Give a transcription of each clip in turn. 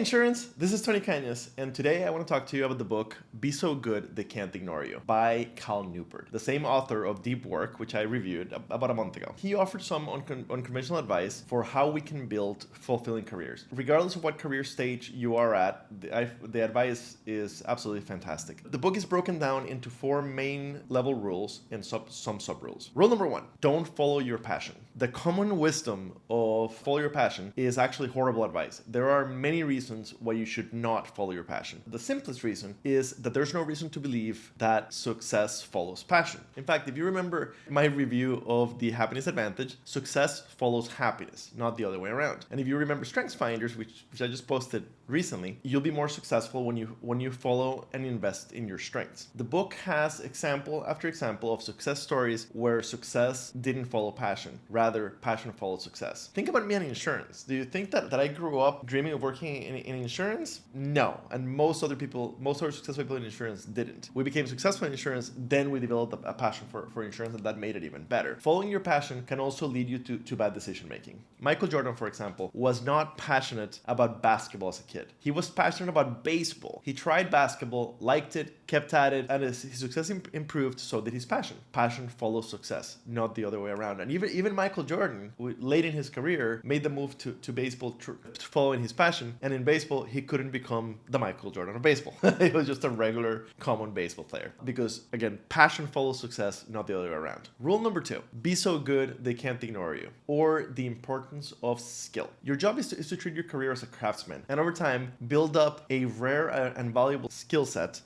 Insurance, this is Tony Cañas, and today I want to talk to you about the book Be So Good They Can't Ignore You by Cal Newport, the same author of Deep Work, which I reviewed about a month ago. He offered some unconventional advice for how we can build fulfilling careers. Regardless of what career stage you are at, the advice is absolutely fantastic. The book is broken down into 4 main level rules and some sub rules. Rule number 1, don't follow your passion. The common wisdom of follow your passion is actually horrible advice. There are many reasons why you should not follow your passion. The simplest reason is that there's no reason to believe that success follows passion. In fact, if you remember my review of The Happiness Advantage, success follows happiness, not the other way around. And if you remember StrengthsFinders, which I just posted recently, you'll be more successful when you follow and invest in your strengths. The book has example after example of success stories where success didn't follow passion, rather passion followed success. Think about me in insurance. Do you think that I grew up dreaming of working in insurance? No. And most other successful people in insurance didn't. We became successful in insurance, then we developed a passion for insurance, and that made it even better. Following your passion can also lead you to bad decision making. Michael Jordan, for example, was not passionate about basketball as a kid. He was passionate about baseball. He tried basketball, liked it, kept at it, and as his success improved, so did his passion. Passion follows success, not the other way around. And even Michael Jordan, late in his career, made the move to baseball following his passion. And in baseball, he couldn't become the Michael Jordan of baseball. He was just a regular, common baseball player. Because, again, passion follows success, not the other way around. Rule number 2, be so good they can't ignore you, or the importance of skill. Your job is to treat your career as a craftsman, and over time, build up a rare and valuable skill set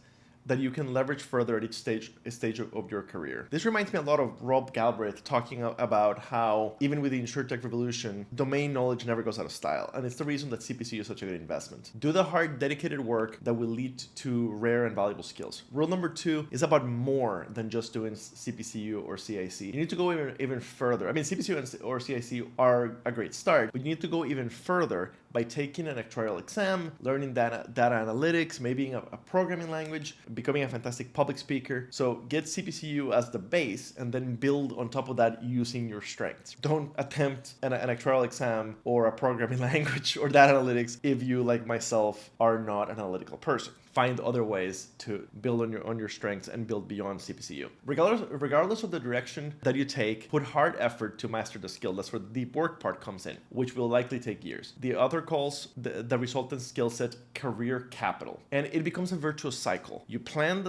that you can leverage further at each stage of your career. This reminds me a lot of Rob Galbraith talking about how, even with the InsurTech revolution, domain knowledge never goes out of style. And it's the reason that CPCU is such a good investment. Do the hard, dedicated work that will lead to rare and valuable skills. Rule number 2 is about more than just doing CPCU or CIC. You need to go even further. I mean, CPCU or CIC are a great start, but you need to go even further by taking an actuarial exam, learning data analytics, maybe a programming language, becoming a fantastic public speaker. So get CPCU as the base and then build on top of that using your strengths. Don't attempt an actuarial exam or a programming language or data analytics if you, like myself, are not an analytical person. Find other ways to build on your strengths and build beyond CPCU. Regardless of the direction that you take, put hard effort to master the skill. That's where the deep work part comes in, which will likely take years. The author calls the resultant skill set career capital, and it becomes a virtuous cycle. You plant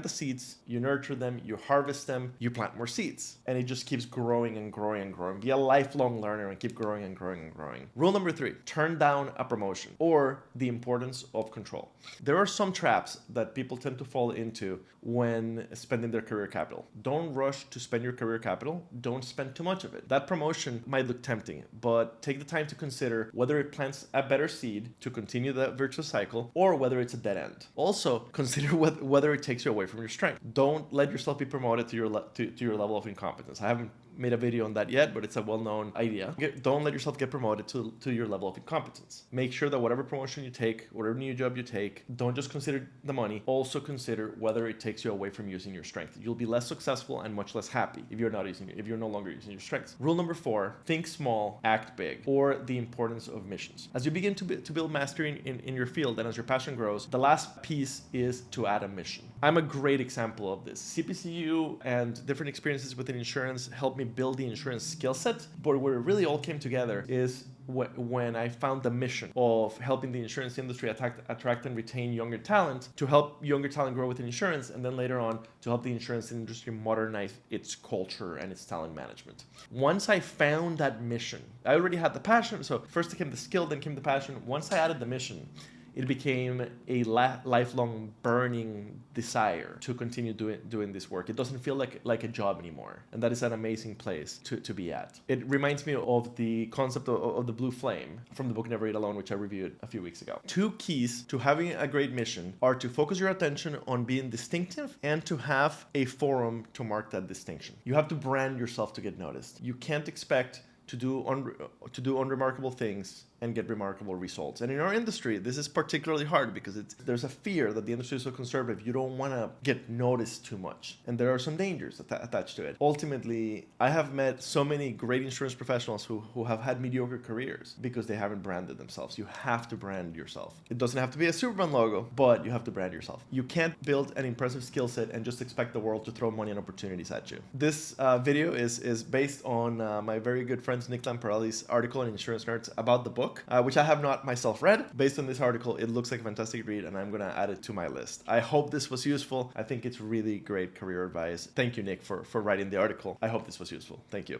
the seeds, you nurture them, you harvest them, you plant more seeds, and it just keeps growing and growing and growing. Be a lifelong learner and keep growing and growing and growing. Rule number 3, turn down a promotion, or the importance of control. There are some traps that people tend to fall into when spending their career capital. Don't rush to spend your career capital. Don't spend too much of it. That promotion might look tempting, but take the time to consider whether it plants a better seed to continue the virtuous cycle or whether it's a dead end. Also, consider whether it takes you away from your strength. Don't let yourself be promoted to your level of incompetence. I haven't made a video on that yet, but it's a well-known idea. Don't let yourself get promoted to your level of incompetence. Make sure that whatever promotion you take, whatever new job you take, don't just consider the money. Also consider whether it takes you away from using your strength. You'll be less successful and much less happy if you're no longer using your strengths. Rule number 4, think small, act big, or the importance of missions. As you begin to build mastery in your field and as your passion grows, the last piece is to add a mission. I'm a great example of this. CPCU and different experiences within insurance helped me build the insurance skill set, but where it really all came together is when I found the mission of helping the insurance industry attract and retain younger talent, to help younger talent grow within insurance, and then later on to help the insurance industry modernize its culture and its talent management. Once I found that mission, I already had the passion, so first came the skill, then came the passion. Once I added the mission, it became a lifelong burning desire to continue doing this work. It doesn't feel like a job anymore. And that is an amazing place to be at. It reminds me of the concept of the blue flame from the book Never Eat Alone, which I reviewed a few weeks ago. 2 keys to having a great mission are to focus your attention on being distinctive and to have a forum to mark that distinction. You have to brand yourself to get noticed. You can't expect to do unremarkable things and get remarkable results. And in our industry, this is particularly hard because there's a fear that the industry is so conservative. You don't want to get noticed too much. And there are some dangers attached to it. Ultimately, I have met so many great insurance professionals who have had mediocre careers because they haven't branded themselves. You have to brand yourself. It doesn't have to be a Superman logo, but you have to brand yourself. You can't build an impressive skill set and just expect the world to throw money and opportunities at you. This video is based on my very good friend Nick Lamparelli's article in Insurance Nerds about the book, which I have not myself read. Based on this article, it looks like a fantastic read, and I'm going to add it to my list. I hope this was useful. I think it's really great career advice. Thank you, Nick, for writing the article. I hope this was useful. Thank you.